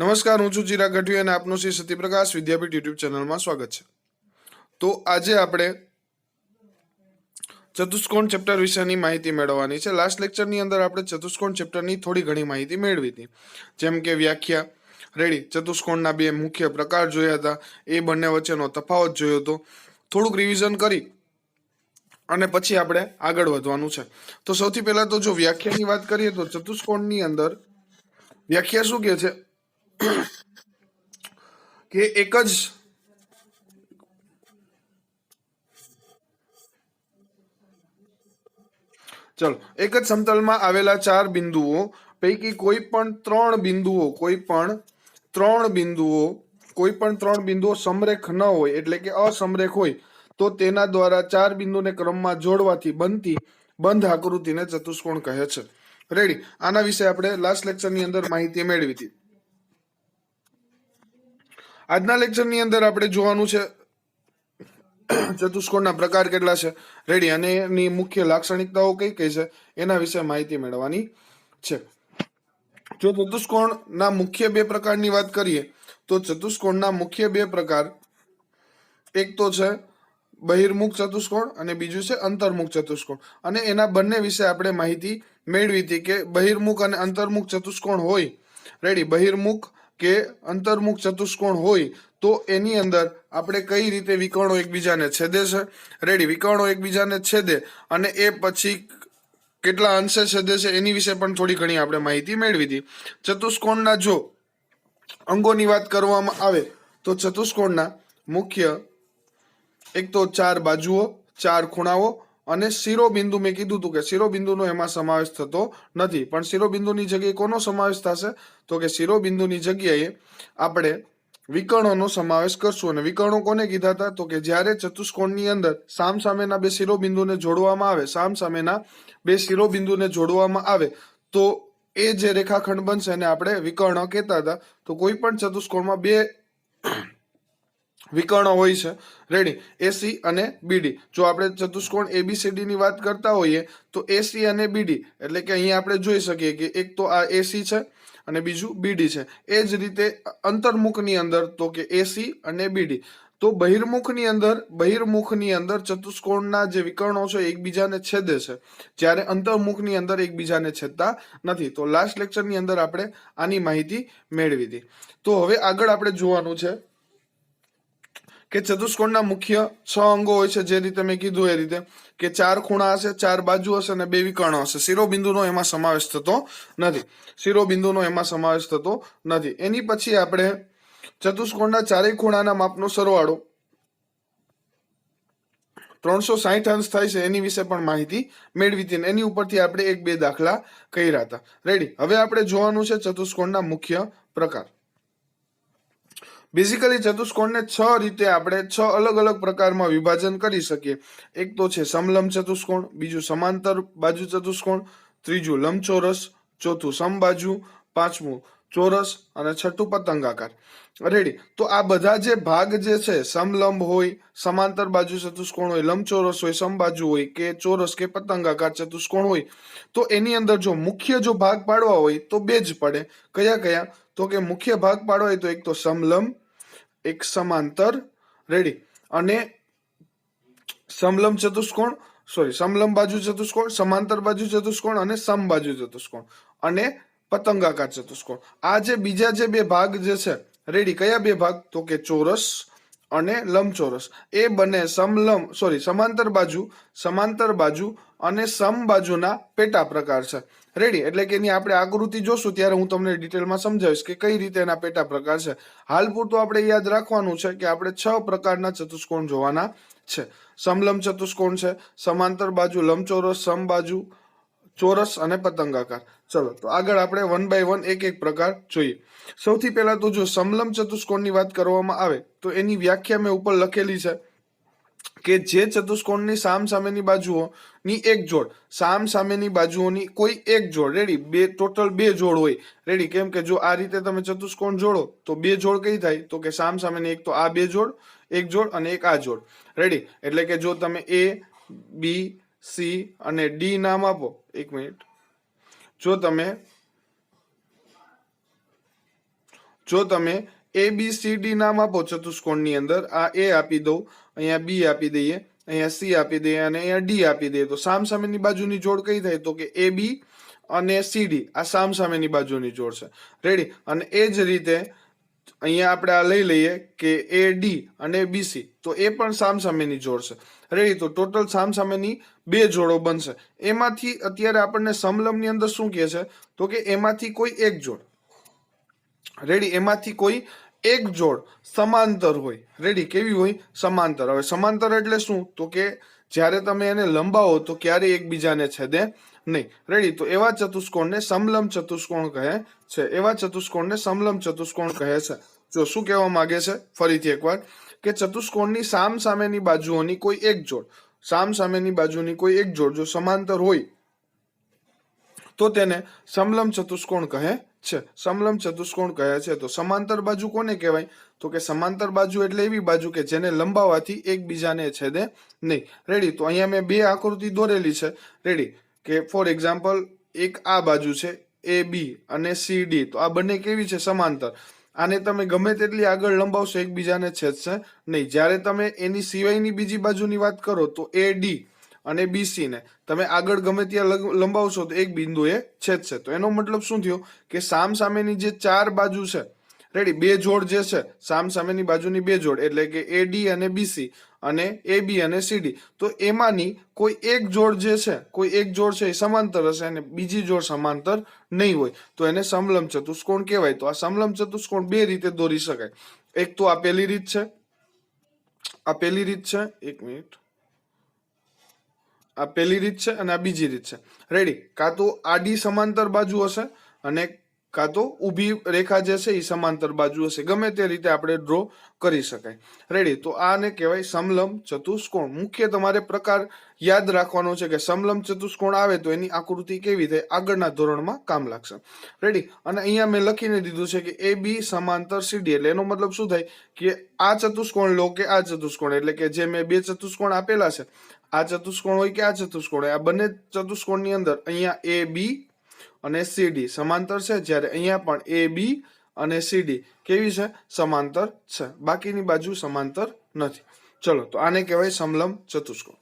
નમસ્કાર, હું છું ચિરાગ ગઢવી અને આપનું શ્રી સત્યપ્રકાશ વિદ્યાપીઠ યુટ્યુબ ચેનલમાં સ્વાગત છે. તો આજે આપણે ચતુષ્કોણ ચેપ્ટર વિશેની માહિતી મેળવવાની છે. લાસ્ટ લેક્ચરની અંદર આપણે ચતુષ્કોણ ચેપ્ટરની થોડી ઘણી માહિતી મેળવી હતી, જેમ કે વ્યાખ્યા, રેડી, ચતુષ્કોણના બે મુખ્ય પ્રકાર જોયા હતા, એ બંને વચ્ચેનો તફાવત જોયો હતો, થોડુંક રિવિઝન કરી અને પછી આપણે આગળ વધવાનું છે. તો સૌથી પહેલા તો જો વ્યાખ્યાની વાત કરીએ તો ચતુષ્કોણની અંદર વ્યાખ્યા શું કહે છે કે એક જ સમતલમાં આવેલા ચાર બિંદુઓ પૈકી કોઈ પણ ત્રણ બિંદુઓ સમરેખ ન હોય, એટલે કે અસમરેખ હોય, તો તેના દ્વારા ચાર બિંદુને ક્રમમાં જોડવાથી બનતી બંધ આકૃતિને ચતુષ્કોણ કહે છે. રેડી, આના વિશે આપણે લાસ્ટ લેક્ચરની અંદર માહિતી મેળવી હતી. આજના લેક્ચરની અંદર આપણે જોવાનું છે ચતુષ્કોણના પ્રકાર કેટલા છે, રેડી, અને એની મુખ્ય લાક્ષણિકતાઓ કઈ કઈ છે એના વિશે માહિતી મેળવવાની છે. જો ચતુષ્કોણના મુખ્ય બે પ્રકારની વાત કરીએ તો ચતુષ્કોણના મુખ્ય બે પ્રકાર, એક તો છે બહિર્મુખ ચતુષ્કોણ અને બીજું છે અંતર્મુખ ચતુષ્કોણ. અને એના બંને વિશે આપણે માહિતી મેળવી હતી કે બહિર્મુખ અને અંતર્મુખ ચતુષ્કોણ હોય, રેડી, બહિર્મુખ કે અંતર્મુખ ચતુષ્કોણ હોય તો એની અંદર આપણે કઈ રીતે વિકર્ણો એકબીજાને છેદે છે, રેડી, વિકર્ણો એકબીજાને છેદે અને એ પછી કેટલા અંશે છેદે છે એની વિશે પણ થોડી ઘણી આપણે માહિતી મેળવી હતી. ચતુષ્કોણના જો અંગોની વાત કરવામાં આવે તો ચતુષ્કોણના મુખ્ય એક તો ચાર બાજુઓ, ચાર ખૂણાઓ અને શિરોબિંદુ. મેં કીધું હતું કે શિરોબિંદુનો એમાં સમાવેશ થતો નથી, પણ શિરોબિંદુની જગ્યાએ કોનો સમાવેશ થશે તો કે શિરોબિંદુની જગ્યાએ આપણે વિકર્ણોનો સમાવેશ કરશું. અને વિકર્ણો કોને કીધા હતા તો કે જ્યારે ચતુષ્કોણની અંદર સામસામેના બે શિરોબિંદુને જોડવામાં આવે તો એ જે રેખાખંડ બનશે એને આપણે વિકર્ણ કહેતા હતા. તો કોઈ પણ ચતુષ્કોણમાં બે વિકર્ણો હોય છે, રેડી, એસી અને બીડી. જો આપણે ચતુષ્કોણ એબીસીડી ની વાત કરતા હોઈએ તો એસી અને બીડી, એટલે કે અહીંયા આપણે જોઈ શકીએ કે એક તો આ એસી છે અને બીજું બીડી છે. એ જ રીતે અંતર્મુખની અંદર તો કે એસી અને બીડી. તો બહિર્મુખની અંદર ચતુષ્કોણના જે વિકર્ણો છે એકબીજાને છેદે છે, જ્યારે અંતર્મુખની અંદર એકબીજાને છેદતા નથી. તો લાસ્ટ લેક્ચરની અંદર આપણે આની માહિતી મેળવી હતી. તો હવે આગળ આપણે જોવાનું છે કે ચતુષ્કોણના મુખ્ય 6 અંગો હોય છે, જે રીતે મેં કીધું એ રીતે કે ચાર ખૂણા હશે, ચાર બાજુ હશે અને બે વિકર્ણો હશે. શિરોબિંદુનો એમાં સમાવેશ થતો નથી. એની પછી આપણે ચતુષ્કોણના ચારેય ખૂણાના માપનો સરવાળો 360 અંશ થાય છે એની વિશે પણ માહિતી મેળવી હતી. એની ઉપરથી આપણે એક બે દાખલા કર્યા હતા. રેડી, હવે આપણે જોવાનું છે ચતુષ્કોણના મુખ્ય પ્રકાર. બેઝિકલી ચતુષ્કોણને 6 રીતે આપણે 6 અલગ અલગ પ્રકારમાં વિભાજન કરી શકીએ. એક તો છે સમલંબ ચતુષ્કોણ, બીજું સમાંતર બાજુ ચતુષ્કોણ, ત્રીજું લંબચોરસ, ચોથું સમબાજુ, પાંચમું ચોરસ અને છઠ્ઠું પતંગાકાર. રેડી, તો આ બધા જે ભાગ જે છે, સમલંબ હોય, સમાંતર બાજુ ચતુષ્કોણ હોય, લંબચોરસ હોય, સમબાજુ હોય કે ચોરસ કે પતંગાકાર ચતુષ્કોણ હોય, તો એની અંદર જો મુખ્ય ભાગ પાડવા હોય તો બે જ પડે. કયા તો કે મુખ્ય ભાગ પાડવા હોય તો એક તો સમલંબ, એક સમાંતર, રેડી, અને સમલંબ બાજુ ચતુષ્કોણ, સમાંતર બાજુ ચતુષ્કોણ અને સમબાજુ ચતુષ્કોણ અને પતંગાકાર ચતુષ્કોણ. આ જે બીજા જે બે ભાગ જે છે, રેડી, કયા બે ભાગ તો કે ચોરસ અને લંબચોરસ. એ બને સમાંતર બાજુ અને સમબાજુના પેટા પ્રકાર છે. રેડી, એટલે કે એની આપણે આકૃતિ જોશું ત્યારે હું તમને ડિટેલમાં સમજાવીશ કે કઈ રીતે એના પેટા પ્રકાર છે. હાલ પૂરતું આપણે યાદ રાખવાનું છે કે આપણે 6 પ્રકારના ચતુષ્કોણ જોવાના છે. સમલંબ ચતુષ્કોણ છે, સમાંતર બાજુ, લંબચોરસ, સમબાજુ, ચોરસ અને પતંગાકાર. ચલો, તો આગળ આપણે 1 બાય 1 એક પ્રકાર જોઈએ. સૌથી પહેલા તો જો સમલંબ ચતુષ્કોણની વાત કરવામાં આવે તો એની વ્યાખ્યા મેં ઉપર લખેલી છે કે જે ચતુષ્કોણની સામસામેની બાજુઓની કોઈ એક જોડ, રેડી, ટોટલ બે જોડ હોય, રેડી, કેમ કે જો આ રીતે તમે ચતુષ્કોણ જોડો તો બે જોડ કઈ થાય તો કે સામસામેની એક તો આ બે જોડ, એક જોડ અને એક આ જોડ, રેડી. એટલે કે જો તમે એ, બી, સી અને ડી નામ આપો, એક મિનિટ, જો તમે જો તમે ABCD નામ આપો ચતુષ્કોણની અંદર, આ A આપી દઉં, અહીંયા B આપી દઈએ, અહીંયા C આપી દઈએ અને અહીંયા D આપી દઈએ, તો સામસામેની બાજુની જોડ કઈ થાય? તો કે AB અને CD આ સામસામેની બાજુની જોડ છે. રેડી. અને એ જ રીતે અહીંયા આપણે આ લઈ લઈએ કે AD અને BC, તો એ પણ સામસામેની જોડ છે. રેડી. તો ટોટલ સામસામેની બે જોડો બનશે. એમાંથી અત્યારે આપણને સમલંબની અંદર શું કહે છે? તો કે એમાંથી કોઈ એક જોડ, રેડી, એમાંથી કોઈ એક જોડ સમાંતર હોય. રેડી. કેવી હોય? સમાંતર. હવે સમાંતર એટલે શું? તો કે જ્યારે તમે એને લંબાવો તો ક્યારેય એકબીજાને છેદે નહીં. રેડી. તો એવા ચતુષ્કોણને સમલંબ ચતુષ્કોણ કહે છે. એવા ચતુષ્કોણને સમલંબ ચતુષ્કોણ કહે છે. જો શું કહેવા માંગે છે ફરીથી એકવાર, કે ચતુષ્કોણની સામસામેની બાજુઓની કોઈ એક જોડ, સામસામેની બાજુની કોઈ એક જોડ જો સમાંતર હોય તો તેને સમલંબ ચતુષ્કોણ કહે છે. સમલંબ ચતુષ્કોણ કહે છે. તો સમાંતર બાજુ કોને કહેવાય? તો કે સમાંતર બાજુ એટલે એવી બાજુ કે જેને લંબાવવાથી એકબીજાને છેદે નહીં. રેડી. તો અહીંયા મેં બે આકૃતિ દોરેલી છે. રેડી. કે ફોર એક્ઝામ્પલ એક આ બાજુ છે AB અને CD, તો આ બંને કેવી છે? સમાંતર. આને તમે ગમે તેટલી આગળ લંબાવશો એકબીજાને છેદશે નહીં. જ્યારે તમે એની સિવાયની બીજી બાજુની વાત કરો તો AD અને BC ને તમે આગળ ગમે ત્યાં લંબાવશો તો એક બિંદુએ છેદશે. તો એનો મતલબ શું થયો? કે સામસામેની જે ચાર બાજુ છે, રેડી, બે જોડ જે છે, સામસામેની બાજુની બે જોડ એટલે કે AD અને BC અને AB અને CD, તો એમાંની કોઈ એક જોડ જે છે, કોઈ એક જોડ છે એ સમાંતર હશે અને બીજી જોડ સમાંતર નહીં હોય, તો એને સમલંબ ચતુષ્કોણ કહેવાય. તો આ સમલંબ ચતુષ્કોણ બે રીતે દોરી શકાય. એક તો આ પહેલી રીત છે, આ પહેલી રીત છે, એક મિનિટ, આ પહેલી રીત છે અને આ બીજી રીત છે. રેડી. કાં તો આડી સમાંતર બાજુ હશે અને કાં તો ઊભી રેખા જે છે એ સમાંતર બાજુ હશે. ગમે તે રીતે આપણે ડ્રો કરી શકાય. રેડી. તો આને કહેવાય સમલંબ ચતુષ્કોણ. મુખ્ય તમારે પ્રકાર યાદ રાખવાનો છે કે સમલંબ ચતુષ્કોણ આવે તો એની આકૃતિ કેવી થાય, આગળના ધોરણમાં કામ લાગશે. રેડી. અને અહીંયા મેં લખીને દીધું છે કે AB સમાંતર CD, એટલે એનો મતલબ શું થાય કે આ ચતુષ્કોણ લો કે આ ચતુષ્કોણ, એટલે કે જે મેં બે ચતુષ્કોણ આપેલા છે, આ ચતુષ્કોણ હોય કે આ ચતુષ્કોણ હોય, આ બંને ચતુષ્કોણની અંદર અહીંયા AB અને CD સમાંતર છે, જ્યારે અહીંયા પણ AB અને CD કેવી છે? સમાંતર છે. બાકીની બાજુ સમાંતર નથી. ચલો, તો આને કહેવાય સમલંબ ચતુષ્કોણ.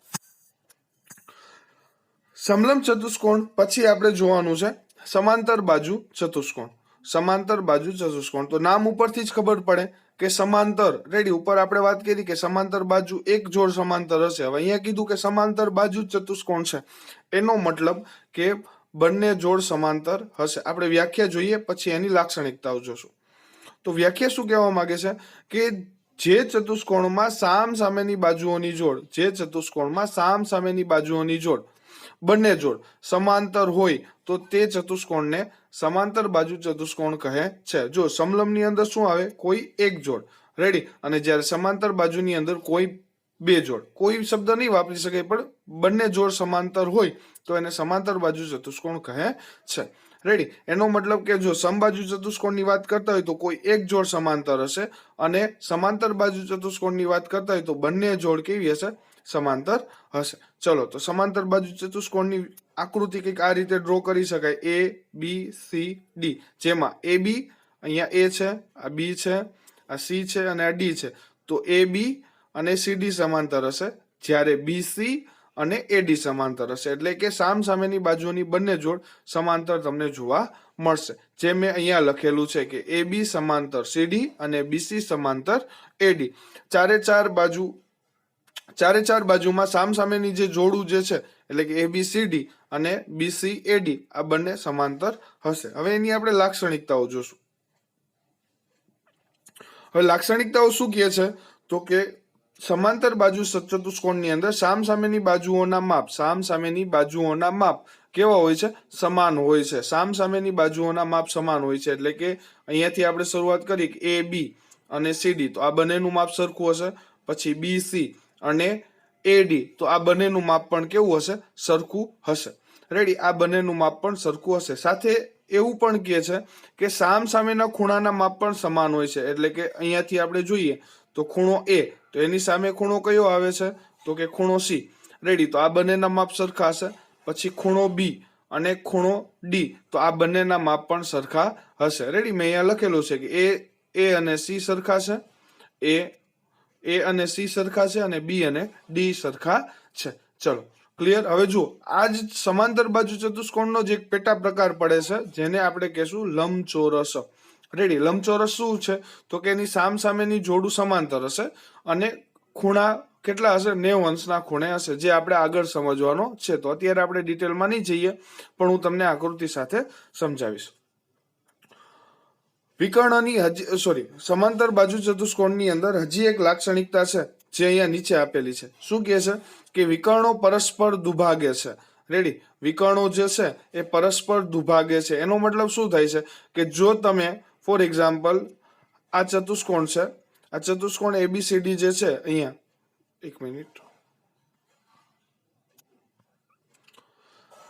સમલંબ ચતુષ્કોણ પછી આપણે જોવાનું છે સમાંતર બાજુ ચતુષ્કોણ. સમાંતર બાજુ ચતુષ્કોણ તો નામ ઉપરથી જ ખબર પડે કે સમાંતર. રેડી. ઉપર આપણે વાત કરી કે સમાંતર બાજુ એક જોડ સમાંતર હશે. હવે અહીંયા કીધું કે સમાંતર બાજુ ચતુષ્કોણ છે, એનો મતલબ કે બંને જોડ સમાંતર હશે. આપણે વ્યાખ્યા જોઈએ પછી એની લાક્ષણિકતાઓ જોશું. તો વ્યાખ્યા શું કહેવા માંગે છે કે જે ચતુષ્કોણમાં સામસામેની બાજુઓની જોડ, જે ચતુષ્કોણમાં સામસામેની બાજુઓની જોડ, બંને જોડ સમાંતર હોય તો તે ચતુષ્કોણને સમાંતર બાજુ ચતુષ્કોણ કહે છે. જો સમલંબની અંદર શું આવે? કોઈ એક જોડ. રેડી. અને જ્યારે સમાંતર બાજુની અંદર કોઈ બે જોડ, કોઈ શબ્દ નહીં વાપરી શકાય પણ બંને જોડ સમાંતર હોય તો એને સમાંતર બાજુ ચતુષ્કોણ કહે છે. રેડી. એનો મતલબ કે જો સમબાજુ ચતુષ્કોણની વાત કરતા હોય તો કોઈ એક જોડ સમાંતર હશે અને સમાંતર બાજુ ચતુષ્કોણની વાત કરતા હોય તો બંને જોડ કેવી હશે? સમાંતર હશે. ચલો, તો સમાંતર બાજુ ચતુષ્કોણની આકૃતિ કંઈક આ રીતે ડ્રો કરી શકાય. ABCD, જેમાં AB અહીંયા A છે, આ B છે, આ C છે અને આ D છે. તો AB અને CD સમાંતર હશે, જ્યારે BC અને AD સમાંતર હશે. એટલે કે સામસામેની બાજુની બંને જોડ સમાંતર તમને જોવા મળશે. જે મેં અહીંયા લખેલું છે કે AB સમાંતર CD અને BC સમાંતર AD. ચારે ચાર બાજુમાં સામસામેની જે જોડું જે છે એટલે કે ABCD અને BCAD આ બંને સમાંતર હશે. હવે એની આપણે લાક્ષણિકતાઓ જોશું. હવે લાક્ષણિકતાઓ શું કહે છે? તો કે સમાંતર બાજુ ચતુષ્કોણની અંદર સામસામેની બાજુઓના માપ કેવા હોય છે? સમાન હોય છે. સામસામેની બાજુઓના માપ સમાન હોય છે. એટલે કે અહીંયાથી આપણે શરૂઆત કરી કે AB અને CD, તો આ બંનેનું માપ સરખું હશે. પછી BC અને AD, તો આ બંનેનું માપ પણ કેવું હશે? સરખું હશે. રેડી. આ બંનેનું માપ પણ સરખું હશે. સાથે એવું પણ કહે છે કે સામસામેના ખૂણાના માપ પણ સમાન હોય છે. એટલે કે અહીંયાથી આપણે જોઈએ તો ખૂણો A, તો એની સામે ખૂણો કયો આવે છે? તો કે ખૂણો C. રેડી. તો આ બંનેના માપ સરખા હશે. પછી ખૂણો B અને ખૂણો D, તો આ બંનેના માપ પણ સરખા હશે. રેડી. મેં અહીંયા લખેલું છે કે એ અને સી સરખા છે, એ અને સી સરખા છે અને બી અને ડી સરખા છે. ચલો ક્લિયર. હવે જુઓ, આ જ સમાંતર બાજુ ચતુષ્કોણનો જ એક પેટા પ્રકાર પડે છે જેને આપણે કહેશું લંબચોરસ. રેડી. લંબચોરસ શું છે? તો કે એની સામસામેની જોડું સમાંતર હશે અને ખૂણા કેટલા હશે? 90 અંશના ખૂણે હશે, જે આપણે આગળ સમજવાનો છે. તો અત્યારે આપણે ડિટેલમાં નહીં જઈએ, પણ હું તમને આકૃતિ સાથે સમજાવીશ. વિકર્ણની સમાંતર બાજુ ચતુષ્કોણની અંદર હજી એક લાક્ષણિકતા છે જે અહીંયા નીચે આપેલી છે. શું કહે છે? કે વિકર્ણો પરસ્પર દુભાગે છે. રેડી. વિકર્ણો જે છે એ પરસ્પર દુભાગે છે. એનો મતલબ શું થાય છે? કે જો તમે ફોર એક્ઝામ્પલ આ ચતુષ્કોણ છે, આ ચતુષ્કોણ એબીસીડી જે છે અહીંયા, એક મિનિટ,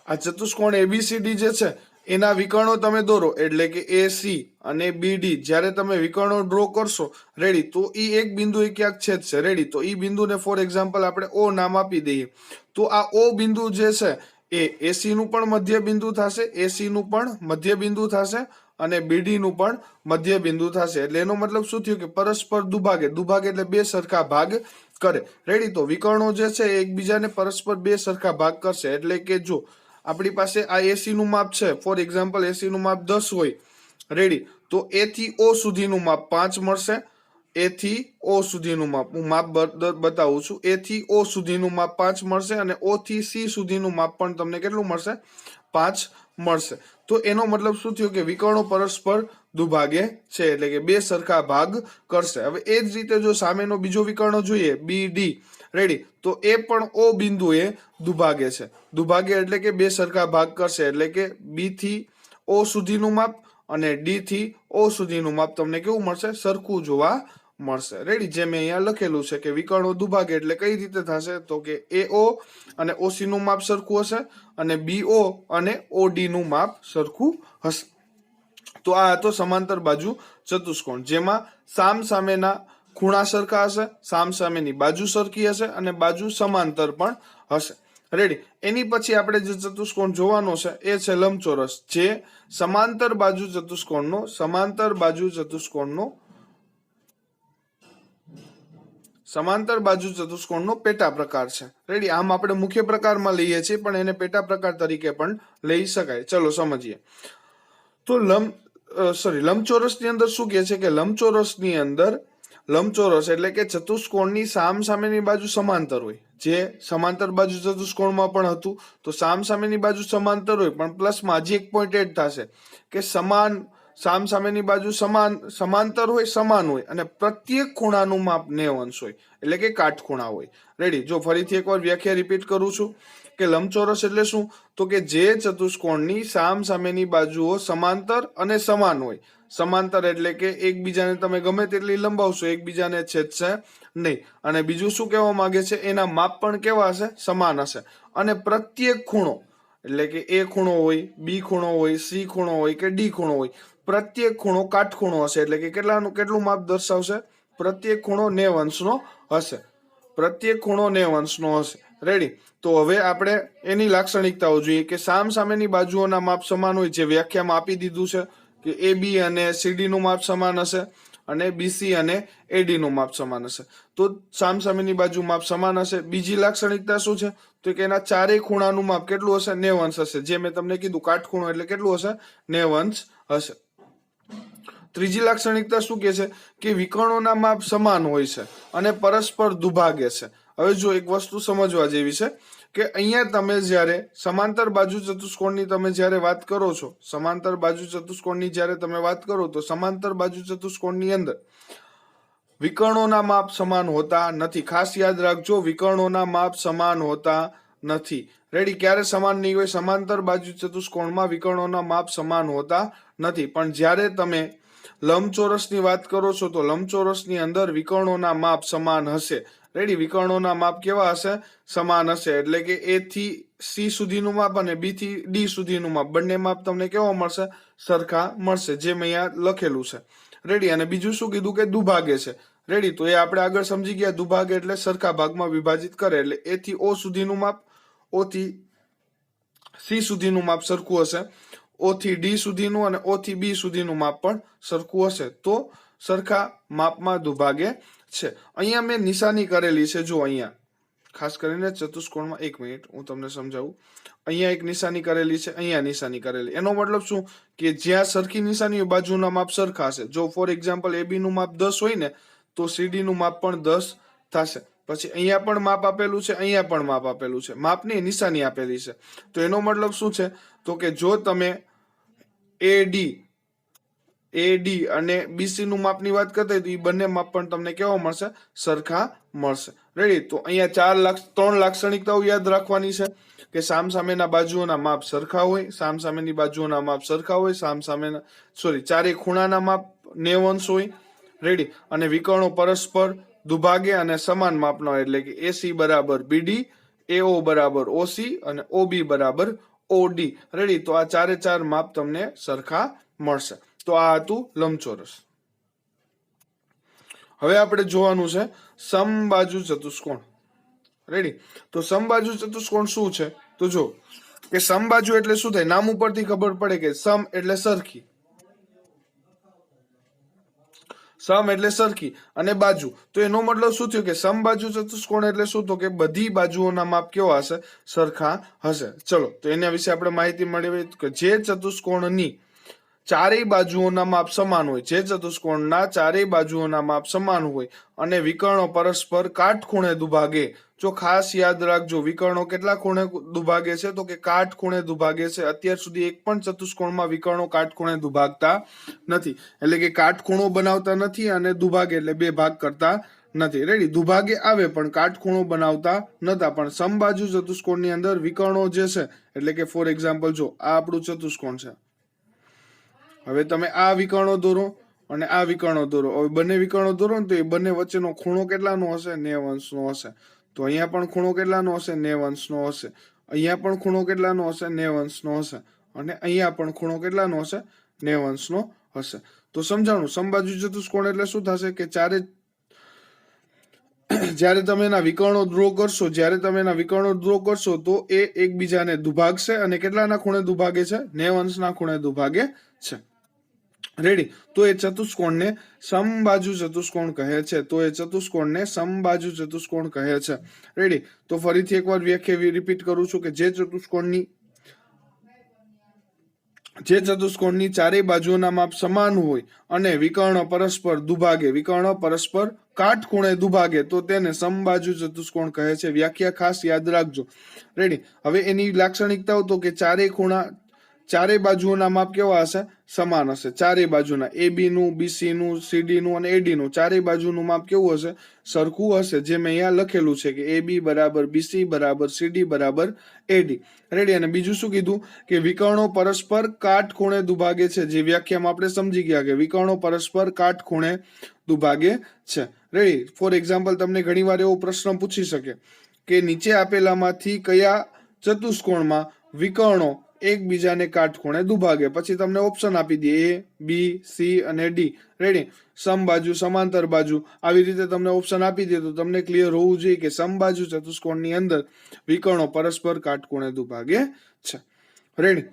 આ ચતુષ્કોણ એબીસીડી જે છે એના વિકર્ણો તમે દોરો, એટલે કે એ સી અને બી ડી, જ્યારે તમે વિકર્ણો ડ્રો કરશો, રેડી, તો ઈ એક બિંદુ ક્યાંક છેદશે. રેડી. તો ઈ બિંદુને ફોર એક્ઝામ્પલ આપણે ઓ નામ આપી દઈએ. તો આ ઓ બિંદુ જે છે એ એસી નું પણ મધ્ય બિંદુ થશે, એસી નું પણ મધ્ય બિંદુ થશે અને બીડી નું પણ મધ્ય બિંદુ થશે. એટલે એનો મતલબ શું થયું? કે પરસ્પર દુભાગે. દુભાગે એટલે બે સરખા ભાગ કરે. રેડી. તો વિકર્ણો જે છે એ એકબીજાને પરસ્પર બે સરખા ભાગ કરશે. એટલે કે જો આપણી પાસે આ એસી નું માપ છે, ફોર એક્ઝામ્પલ એસી નું માપ 10 હોય, રેડી, તો એ થી ઓ સુધીનું માપ 5 મળશે. એ થી ઓ સુધીનું માપ, હું માપ બતાવું છું, એ થી ઓ સુધીનું માપ 5 મળશે અને ઓ થી સી સુધીનું માપ પણ તમને કેટલું મળશે? 5 મળશે. તો એનો મતલબ શું થયો? કે વિકર્ણો પરસ્પર દુભાગે છે, એટલે કે બે સરખા ભાગ કરશે. હવે એ જ રીતે જો સામેનો બીજો વિકર્ણ જોઈએ, બી ડી, રેડી, તો એ પણ ઓ બિંદુએ દુભાગે છે. દુભાગે એટલે કે બે સરખા ભાગ કરશે, એટલે કે બી થી ઓ સુધીનું માપ અને ડી થી ઓ સુધીનું માપ તમને કેવું મળશે? સરખું જોવા મળશે. રેડી. જે મેં અહીંયા લખેલું છે કે વિકર્ણો દુભાગે એટલે કઈ રીતે થશે? તો કે એઓ અને ઓસી નું માપ સરખું હશે અને બીઓ અને ઓડી નું માપ સરખું હશે. તો આ હતો સમાંતર બાજુ ચતુષ્કોણ, જેમાં સામસામેના ખૂણા સરખા હશે, સામસામેની બાજુ સરખી હશે અને બાજુ સમાંતર પણ હશે. રેડી. એની પછી આપણે જે ચતુષ્કોણ જોવાનો છે એ છે લંબચોરસ, જે સમાંતર બાજુ ચતુષ્કોણનો પેટા પ્રકાર છે. રેડી. આમ આપણે મુખ્ય પ્રકારમાં લઈએ છીએ, પણ એને પેટા પ્રકાર તરીકે પણ લઈ શકાય. ચલો સમજીએ. તો લંબચોરસની અંદર શું કહે છે? કે લંબચોરસની અંદર, લંબચોરસ એટલે કે ચતુષ્કોણની સામસામેની બાજુ સમાંતર હોય, જે સમાંતર બાજુ ચતુષ્કોણમાં પણ હતું. તો સામસામેની બાજુ સમાંતર હોય, પણ પ્લસમાં હજી એક પોઈન્ટ એડ થશે કે સામસામેની બાજુ સમાંતર હોય, સમાન હોય અને પ્રત્યેક ખૂણાનું માપ 90 અંશ હોય, એટલે કે કાટખૂણા હોય. રેડી. જો ફરીથી એકવાર વ્યાખ્યા રિપીટ કરું છું કે લંબચોરસ એટલે શું? તો કે જે ચતુષ્કોણની સામસામેની બાજુઓ સમાંતર અને સમાન હોય. સમાંતર એટલે કે એકબીજાને તમે ગમે તેટલી લંબાવશો, એકબીજાને છેદશે નહીં. અને બીજું શું કહેવા માંગે છે? એના માપ પણ કેવા હશે? સમાન હશે. અને પ્રત્યેક ખૂણો, એટલે કે એ ખૂણો હોય, બી ખૂણો હોય, સી ખૂણો હોય કે ડી ખૂણો હોય, પ્રત્યેક ખૂણો કાટખૂણો હશે. એટલે કે કેટલું માપ દર્શાવશે? પ્રત્યેક ખૂણો 90 અંશનો હશે. પ્રત્યેક ખૂણો 90 અંશનો હશે. રેડી. તો હવે આપણે એની લાક્ષણિકતાઓ જોઈએ કે સામસામેની બાજુઓના માપ સમાન હોય, જે વ્યાખ્યામાં આપી દીધું છે કે એ બી અને સીડી નું માપ સમાન હશે અને બીસી અને એડી નું માપ સમાન હશે. તો સામસામેની બાજુ માપ સમાન હશે. બીજી લાક્ષણિકતા શું છે? તો કે એના ચારેય ખૂણાનું માપ કેટલું હશે? 90 અંશ હશે. જે મેં તમને કીધું, કાટખૂણો એટલે કેટલું હશે? 90 અંશ હશે. ત્રીજી લાક્ષણિકતા શું કહે છે? કે વિકર્ણોના માપ સમાન હોય છે અને પરસ્પર દુભાગે છે. હવે જો એક વસ્તુ સમજવા જેવી છે કે અહીંયા તમે જ્યારે સમાંતર બાજુ ચતુષ્કોણની તમે જ્યારે વાત કરો છો, સમાંતર બાજુ ચતુષ્કોણની જ્યારે તમે વાત કરો, તો સમાંતર બાજુ ચતુષ્કોણની અંદર વિકર્ણોના માપ સમાન હોતા નથી. ખાસ યાદ રાખજો, વિકર્ણોના માપ સમાન હોતા નથી. રેડી. ક્યારે સમાન નહીં હોય? સમાંતર બાજુ ચતુષ્કોણમાં વિકર્ણોના માપ સમાન હોતા નથી. પણ જ્યારે તમે લંબચોરસની વાત કરો છો, તો લંબચોરસની અંદર વિકર્ણોના માપ સમાન હશે. રેડી. વિકર્ણોના માપ કેવા હશે? સમાન હશે. એટલે કે એ થી સી સુધીનું માપ અને બી થી ડી સુધીનું માપ, બંને માપ તમને કેવા મળશે? સરખા મળશે, જે મેં અહીંયા લખેલું છે. રેડી. અને બીજું શું કીધું? કે દુભાગે છે. રેડી. તો એ આપણે આગળ સમજી ગયા. દુભાગે એટલે સરખા ભાગમાં વિભાજિત કરે. એટલે એ થી ઓ સુધીનું માપ, ઓ થી સી સુધીનું માપ સરખું હશે, ઓ થી ડી સુધીનું અને ઓ થી બી સુધીનું માપ પણ સરખું હશે. તો સરખા માપમાં દુભાગે છે. અહીંયા મેં નિશાની કરેલી છે, જો અહીંયા ખાસ કરીને ચતુષ્કોણમાં, એક મિનિટ હું તમને સમજાવું. અહીંયા એક નિશાની કરેલી છે, અહીંયા નિશાની કરેલી. એનો મતલબ શું કે જ્યાં સરખી નિશાની હોય બાજુના માપ સરખા હશે. જો ફોર એક્ઝામ્પલ AB નું માપ 10 હોય ને તો CD નું માપ પણ 10 થશે. પછી અહીંયા પણ માપ આપેલું છે, અહીંયા પણ માપ આપેલું છે, માપની નિશાની આપેલી છે. તો એનો મતલબ શું છે તો કે જો તમે AD અને BC નું માપની વાત કરતા હોય તો એ બંને માપ પણ તમને કેવા મળશે? સરખા મળશે. રેડી? તો અહીંયા 3 લાક્ષણિકતાઓ યાદ રાખવાની છે કે સામસામેના બાજુઓના માપ સરખા હોય, સામસામેની બાજુઓના માપ સરખા હોય, ચારે ખૂણાના માપ 90 અંશ હોય. રેડી? અને વિકર્ણો પરસ્પર દુભાગે અને સમાન માપના હોય, એટલે કે AC બરાબર BD, AO બરાબર OC અને OB બરાબર OD. રેડી? તો આ ચારે ચાર માપ તમને સરખા મળશે. તો આ હતું લંબચોરસ. હવે આપણે જોવાનું છે સમબાજુ ચતુષ્કોણ. રેડી? તો સમબાજુ ચતુષ્કોણ શું છે? તો જો કે સમબાજુ એટલે શું થાય? નામ ઉપરથી ખબર પડે કે સમ એટલે સરખી, સમ એટલે સરખી અને બાજુ. તો એનો મતલબ શું થયું કે સમબાજુ ચતુષ્કોણ એટલે શું? તો કે બધી બાજુઓના માપ કેવા હશે? સરખા હશે. ચલો તો એના વિશે આપણે માહિતી મેળવીએ કે જે ચતુષ્કોણની ચારેય બાજુઓના માપ સમાન હોય, જે ચતુષ્કોણના ચારેય બાજુઓના માપ સમાન હોય અને વિકર્ણો પરસ્પર કાટખૂણે દુભાગે. જો ખાસ યાદ રાખજો, વિકર્ણો કેટલા ખૂણે દુભાગે છે? તો કે કાટખૂણે દુભાગે છે. અત્યાર સુધી એક પણ ચતુષ્કોણમાં વિકર્ણો કાટખૂણે દુભાગતા નથી, એટલે કે કાટખૂણો બનાવતા નથી અને દુભાગે એટલે બે ભાગ કરતા નથી. રેડી? દુભાગે આવે પણ કાટખૂણો બનાવતા નતા. પણ સમબાજુ ચતુષ્કોણની અંદર વિકર્ણો જે છે, એટલે કે ફોર એક્ઝામ્પલ જો આ આપણું ચતુષ્કોણ છે, હવે તમે આ વિકર્ણો દોરો અને આ વિકર્ણો દોરો. હવે બંને વિકર્ણો દોરો ને તો એ બંને વચ્ચેનો ખૂણો કેટલાનો હશે? 90 અંશનો હશે. તો અહીંયા પણ ખૂણો કેટલાનો હશે? 90 અંશનો હશે. અહીંયા પણ ખૂણો કેટલાનો હશે? 90 અંશનો હશે. અને અહીંયા પણ ખૂણો કેટલાનો હશે? 90 અંશનો હશે. તો સમજાણું, સમબાજુ ચતુષ્કોણ એટલે શું થશે કે જ્યારે તમે એના વિકર્ણો ડ્રો કરશો તો એ એકબીજાને દુભાગશે અને કેટલાના ખૂણે દુભાગે છે? 90 અંશના ખૂણે દુભાગે છે. રેડી? તો એ ચતુષ્કોણને સમબાજુ ચતુષ્કોણ કહે છે. સમબાજુ ચતુષ્કોણ કહે છે. રેડી? તો ફરીથી એકવાર વ્યાખ્યા રિપીટ કરું છું કે જે ચતુષ્કોણની ચારેય બાજુઓના માપ સમાન હોય અને વિકર્ણ પરસ્પર દુભાગે, વિકર્ણ પરસ્પર કાટખૂણે દુભાગે તો તેને સમબાજુ ચતુષ્કોણ કહે છે. વ્યાખ્યા ખાસ યાદ રાખજો. રેડી? હવે એની લાક્ષણિકતાઓ તો કે ચારેય બાજુઓના માપ કેવા હશે? સમાન હશે. ચારેય બાજુના AB નું, BC નું, CD નું અને AD નું ચારેય બાજુનું માપ કેવું હશે? સરખું હશે. જે મેં અહીંયા લખેલું છે કે AB બરાબર BC બરાબર CD બરાબર AD. રેડી? અને બીજું શું કીધું કે વિકર્ણો પરસ્પર કાટખૂણે દુભાગે છે. જે વ્યાખ્યામાં આપણે સમજી ગયા કે વિકર્ણો પરસ્પર કાટખૂણે દુભાગે છે. રેડી? ફોર એક્ઝામ્પલ તમને ઘણીવાર એવો પ્રશ્ન પૂછી શકે કે નીચે આપેલામાંથી કયા ચતુષ્કોણમાં વિકર્ણો એકબીજાને કાટખૂણે દુભાગે? પછી તમને ઓપ્શન આપી દે A, B, C અને D. રેડી? સમબાજુ, સમાંતર બાજુ, આવી રીતે તમને ઓપ્શન આપી દે તો તમને ક્લિયર હોવું જોઈએ કે સમબાજુ ચતુષ્કોણની અંદર વિકર્ણો પરસ્પર કાટખૂણે દુભાગે છે. રેડી?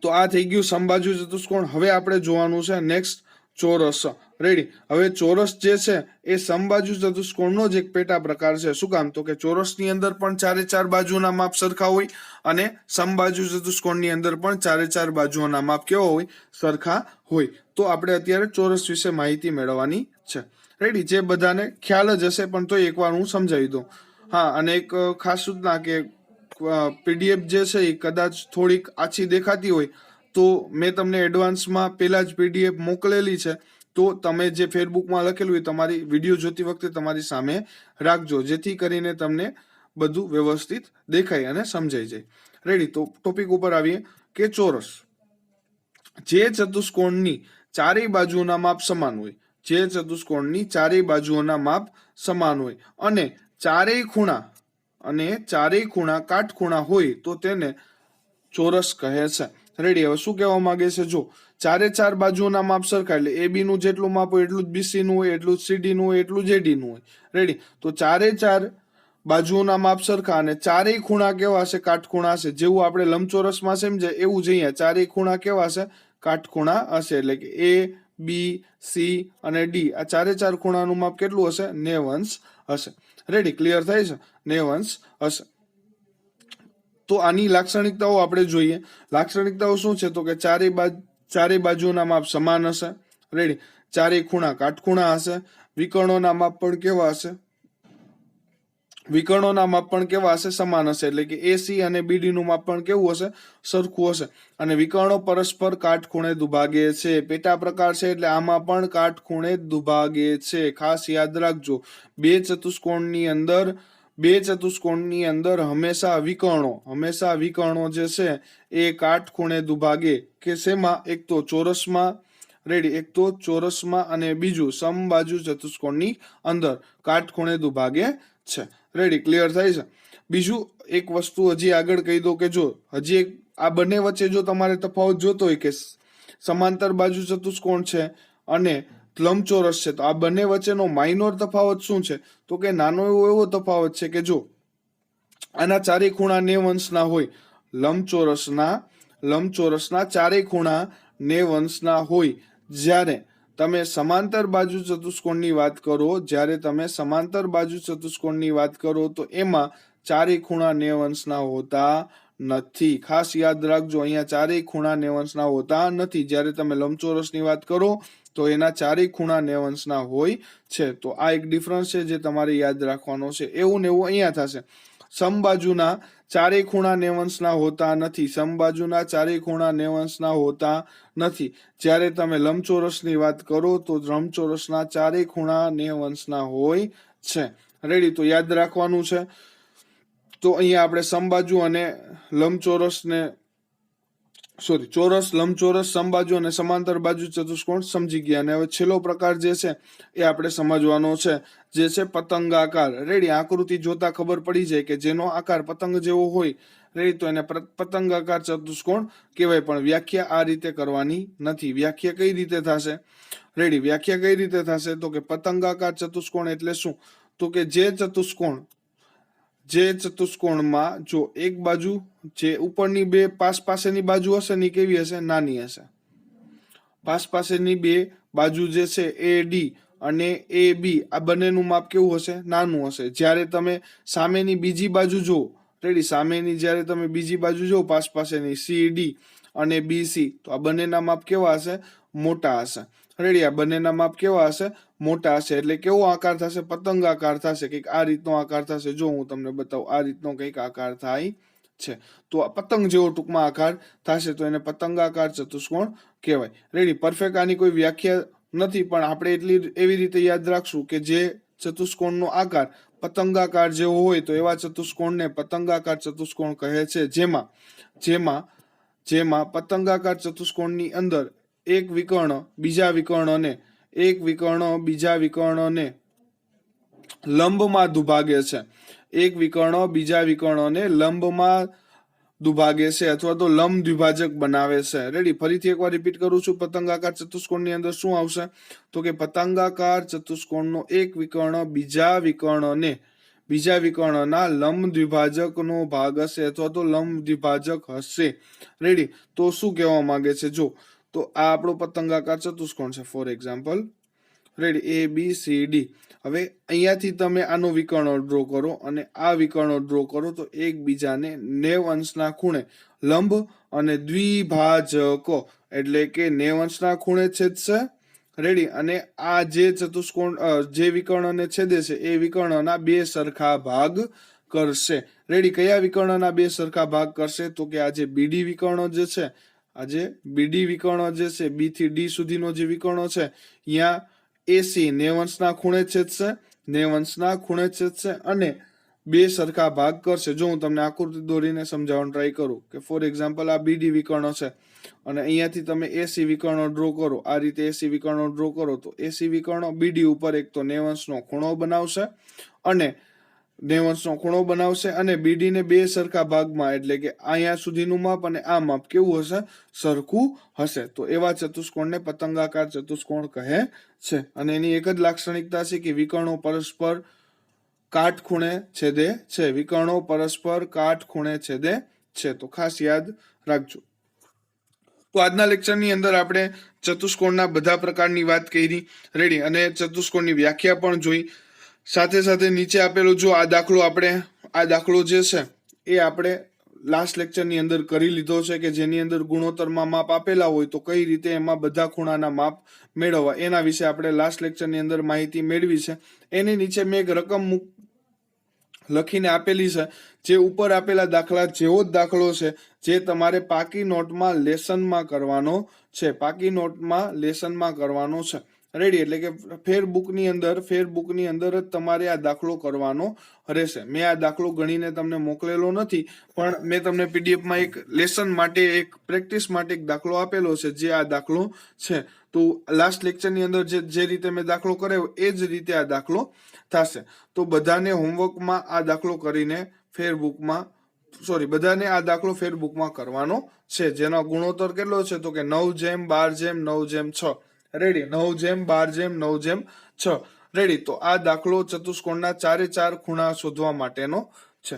તો આ થઈ ગયું સમબાજુ ચતુષ્કોણ. હવે આપણે જોવાનું છે નેક્સ્ટ ચોરસ. રેડી? હવે ચોરસ જે છે એ સમબાજુ ચતુષ્કોણનો જ એક પેટા પ્રકાર છે. શું કામ? તો કે ચોરસની અંદર પણ ચારે ચાર બાજુના માપ સરખા હોય અને સમબાજુ ચતુષ્કોણની અંદર પણ ચારે ચાર બાજુઓના માપ કેવા હોય? સરખા હોય. તો આપણે અત્યારે ચોરસ વિશે માહિતી મેળવવાની છે. રેડી? જે બધાને ખ્યાલ જ હશે પણ તો એકવાર હું સમજાવી દઉં. હા, અને એક ખાસ સૂચના કે PDF જે છે એ કદાચ થોડીક આછી દેખાતી હોય તો મેં તમને એડવાન્સમાં પહેલા જ PDF મોકલેલી છે. તો તમે જે ફેસબુકમાં લખેલું એ તમારી વિડીયો જોતી વખતે તમારી સામે રાખજો, જેથી કરીને તમને બધું વ્યવસ્થિત દેખાય અને સમજાઈ જાય. રેડી? તો ટોપિક ઉપર આવીએ કે ચોરસ. જે ચતુષ્કોણની ચારેય બાજુઓના માપ સમાન હોય, જે ચતુષ્કોણની ચારેય બાજુઓના માપ સમાન હોય અને ચારેય ખૂણા કાટખૂણા હોય તો તેને ચોરસ કહે છે. રેડી? હવે શું કહેવા માંગે છે? જો ચારે ચાર બાજુઓના માપ સરખા, એટલે AB નું જેટલું માપ હોય એટલું જ BC નું હોય, એટલું જ CD નું હોય, એટલું જ AD નું હોય. રેડી? તો ચારે ચાર બાજુઓના માપ સરખા અને ચારેય ખૂણા કેવા હશે? કાટખૂણા હશે. જેવું આપણે લંબચોરસમાં સમજાય એવું જ અહીંયા ચારેય ખૂણા કેવા હશે? કાટખૂણા હશે. એટલે કે A, બી, સી અને ડી આ ચારે ચાર ખૂણાનું માપ કેટલું હશે? 90 અંશ હશે. રેડી, ક્લિયર થાય છે? 90 અંશ હશે. તો આની લાક્ષણિકતાઓ આપણે જોઈએ. લાક્ષણિકતાઓ શું છે? તો કે ચારે બાજુના માપ સમાન હશે. રેડી, ચારે ખૂણા કાટખૂણા હશે. વિકર્ણોના માપ પણ કેવા હશે? વિકર્ણોના માપ પણ કેવા હશે? સમાન હશે. એટલે કે એસી અને બીડી નું માપ પણ કેવું હશે? સરખું હશે. અને વિકર્ણો પરસ્પર કાટખૂણે દુભાગે છે. પેટા પ્રકાર છે એટલે આમાં પણ કાટખૂણે દુભાગે છે. ખાસ યાદ રાખજો, બે ચતુષ્કોણની અંદર હંમેશા વિકર્ણો જે છે એ કાટખૂણે દુભાગે. કે શેમાં? એક તો ચોરસમાં. રેડી, એક તો ચોરસમાં અને બીજું સમબાજુ ચતુષ્કોણની અંદર કાટખૂણે દુભાગે છે. રેડી, ક્લિયર થાય છે? બીજું એક વસ્તુ હજી આગળ કહી દો કે જો હજી આ બંને વચ્ચે જો તમારે તફાવત જોતો હોય કે સમાંતર બાજુ ચતુષ્કોણ છે અને લંબચોરસ છે, તો આ બંને વચ્ચેનો માઇનોર તફાવત શું છે? તો કે નાનો એવો તફાવત છે કે જો આના ચારેય ખૂણા 90 અંશના હોય, લંબચોરસના ચારેય ખૂણા 90 અંશના હોય, જ્યારે તમે સમાંતર બાજુ ચતુષ્કોણની વાત કરો તો એમાં ચારેય ખૂણા 90 અંશના હોતા નથી. ખાસ યાદ રાખજો, અહીંયા ચારેય ખૂણા 90 અંશના હોતા નથી. જ્યારે તમે લંબચોરસની વાત કરો તો એના ચારેય ખૂણા 90 અંશના હોય છે. તો આ એક ડિફરન્સ છે જે તમારે યાદ રાખવાનો છે. એવું ને એવું અહીંયા થશે. સમબાજુના ચારેય ખૂણા 90 અંશના હોતા નથી. જ્યારે તમે લંબચોરસની વાત કરો તો લંબચોરસના ચારેય ખૂણા 90 અંશના હોય છે. રેડી, તો યાદ રાખવાનું છે. તો અહીંયા આપણે સમબાજુ અને ચોરસ, લંબચોરસ, સમબાજુ અને સમાંતર બાજુ ચતુષ્કોણ સમજી ગયા. અને હવે છેલ્લો પ્રકાર જે છે એ આપણે સમજવાનો છે, જે છે પતંગાકાર. રેડી, આકૃતિ જોતા ખબર પડી જાય કે જેનો આકાર પતંગ જેવો હોય, રેડી, તો એને પતંગાકાર ચતુષ્કોણ કહેવાય. પણ વ્યાખ્યા આ રીતે કરવાની નથી. વ્યાખ્યા કઈ રીતે થશે? રેડી, વ્યાખ્યા કઈ રીતે થશે? તો કે પતંગાકાર ચતુષ્કોણ એટલે શું? તો કે જે ચતુષ્કોણમાં જો એક બાજુ, જે ઉપરની બે પાસેની બાજુ હશે ને કેવી હશે? નાની હશે. પાસેની બે બાજુ જે છે એ ડી અને એ બી આ બંનેનું માપ કેવું હશે? નાનું હશે. જ્યારે તમે સામેની બીજી બાજુ જો, રેડી, જ્યારે તમે બીજી બાજુ જો પાસેની સી ડી અને બી સી, તો આ બંનેના માપ કેવા હશે? મોટા હશે. રેડી, આ બંનેના માપ કેવા હશે? મોટા હશે. એટલે કેવો આકાર થશે? પતંગાકાર થશે. કંઈક આ રીતનો આકાર થશે. જો હું તમને બતાવું, આ રીતનો કંઈક આકાર થાય છે. તો આ પતંગ જેવો ટૂંકમાં આકાર થશે, તો એને પતંગાકાર ચતુષ્કોણ કહેવાય. રેડી, પરફેક્ટ આની કોઈ વ્યાખ્યા નથી, પણ આપણે એવી રીતે યાદ રાખશું કે જે ચતુષ્કોણનો આકાર પતંગાકાર જેવો હોય તો એવા ચતુષ્કોણને પતંગાકાર ચતુષ્કોણ કહે છે. જેમાં પતંગાકાર ચતુષ્કોણની અંદર એક વિકર્ણ બીજા વિકર્ણને લંબમાં દુભાગે છે. એક વિકર્ણ બીજા વિકર્ણોને લંબમાં દુભાગે છે અથવા તો લંબ દ્વિભાજક બનાવે છે. રેડી, ફરીથી એકવાર રિપીટ કરું છું. પતંગાકાર ચતુષ્કોણની અંદર શું આવશે? તો કે પતંગાકાર ચતુષ્કોણનો એક વિકર્ણ બીજા વિકર્ણના લંબ દ્વિભાજકનો ભાગ હશે અથવા તો લંબ દ્વિભાજક હશે. રેડી, તો શું કહેવા માંગે છે? જો તો આ આપણો પતંગાકાર ચતુષ્કોણ છે, for example. Ready, A B C D. હવે અહીંયાથી તમે આનો વિકર્ણો ડ્રો કરો અને આ વિકર્ણો ડ્રો કરો તો એકબીજાને 90 અંશના ખૂણે લંબ અને દ્વિભાજકો એટલે કે 90 અંશના ખૂણે છેદશે. રેડી, અને આ જે ચતુષ્કોણ જે વિકર્ણને છેદે છે એ વિકર્ણના બે સરખા ભાગ કરશે. રેડી, કયા વિકર્ણના બે સરખા ભાગ કરશે? તો કે આ જે બીડી વિકર્ણો જે છે, બી થી ડી સુધીનો જે વિકર્ણો છે, અહીંયા એસી 90 અંશના ખૂણે છેદશે અને બે સરખા ભાગ કરશે. જો હું તમને આકૃતિ દોરીને સમજાવવાનો ટ્રાય કરું કે ફોર એક્ઝામ્પલ આ બીડી વિકર્ણો છે અને અહીંયાથી તમે એસી વિકર્ણો ડ્રો કરો. આ રીતે એસી વિકર્ણો ડ્રો કરો તો એસી વિકર્ણો બીડી ઉપર એક તો 90 અંશનો ખૂણો બનાવશે અને બીડીને બે સરખા ભાગમાં, એટલે કે અહીંયા સુધીનું માપ અને આ માપ કેવું હશે? સરખું હશે. તો એવા ચતુષ્કોણને પતંગાકાર ચતુષ્કોણ કહે છે. અને એની એક જ લાક્ષણિકતા છે કે વિકર્ણો પરસ્પર કાટખૂણે છેદે છે. તો ખાસ યાદ રાખજો. તો આજના લેક્ચરની અંદર આપણે ચતુષ્કોણના બધા પ્રકારની વાત કરી, રેડી, અને ચતુષ્કોણની વ્યાખ્યા પણ જોઈ. સાથે સાથે નીચે આપેલો જો આ દાખલો જે છે એ આપણે લાસ્ટ લેક્ચરની અંદર કરી લીધો છે કે જેની અંદર ગુણોત્તરમાં માપ આપેલા હોય તો કઈ રીતે એમાં બધા ખૂણાના માપ મેળવવા એના વિશે આપણે લાસ્ટ લેક્ચરની અંદર માહિતી મેળવી છે. એની નીચે મેં એક રકમ લખીને આપેલી છે, જે ઉપર આપેલા દાખલા જેવો જ દાખલો છે, જે તમારે પાકી નોટમાં લેસનમાં કરવાનો છે, રેડી. એટલે કે ફેરબુકની અંદર જ તમારે આ દાખલો કરવાનો રહેશે. મેં આ દાખલો ગણીને તમને મોકલેલો નથી, પણ મેં તમને પીડીએફમાં એક લેસન માટે, એક પ્રેક્ટિસ માટે એક દાખલો આપેલો છે, જે આ દાખલો છે. તો લાસ્ટ લેક્ચરની અંદર જે રીતે મેં દાખલો કરાવ્યો એ જ રીતે આ દાખલો થશે. તો બધાને હોમવર્કમાં આ દાખલો કરીને બધાને આ દાખલો ફેરબુકમાં કરવાનો છે, જેનો ગુણોત્તર કેટલો છે તો કે 9:12:9:6. રેડી, 9:12:9:6. રેડી. તો આ દાખલો ચતુષ્કોણના 4 ખૂણા શોધવા માટેનો છે.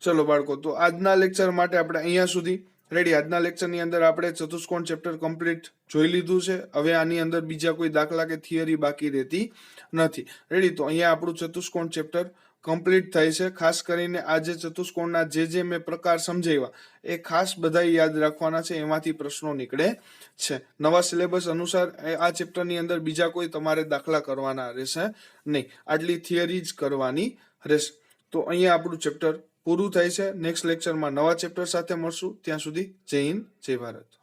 ચલો બાળકો, તો આજના લેક્ચર માટે આપણે અહીંયા સુધી. રેડી. આજના લેક્ચરની અંદર આપણે ચતુષ્કોણ ચેપ્ટર કમ્પ્લીટ જોઈ લીધું છે. હવે આની અંદર બીજા કોઈ દાખલા કે થિયરી બાકી રહેતી નથી. રેડી. તો અહીંયા આપણું ચતુષ્કોણ ચેપ્ટર કમ્પ્લીટ થાય છે. ખાસ કરીને આ જે ચતુષ્કોણના જે મેં પ્રકાર સમજાવ્યા એ ખાસ બધા યાદ રાખવાના છે, એમાંથી પ્રશ્નો નીકળે છે. નવા સિલેબસ અનુસાર આ ચેપ્ટરની અંદર બીજા કોઈ તમારે દાખલા કરવાના રહેશે નહીં, આટલી થિયરી જ કરવાની રહેશે. તો અહીંયા આપણું ચેપ્ટર પૂરું થાય છે. નેક્સ્ટ લેક્ચરમાં નવા ચેપ્ટર સાથે મળશું. ત્યાં સુધી જય હિન્દ, જય ભારત.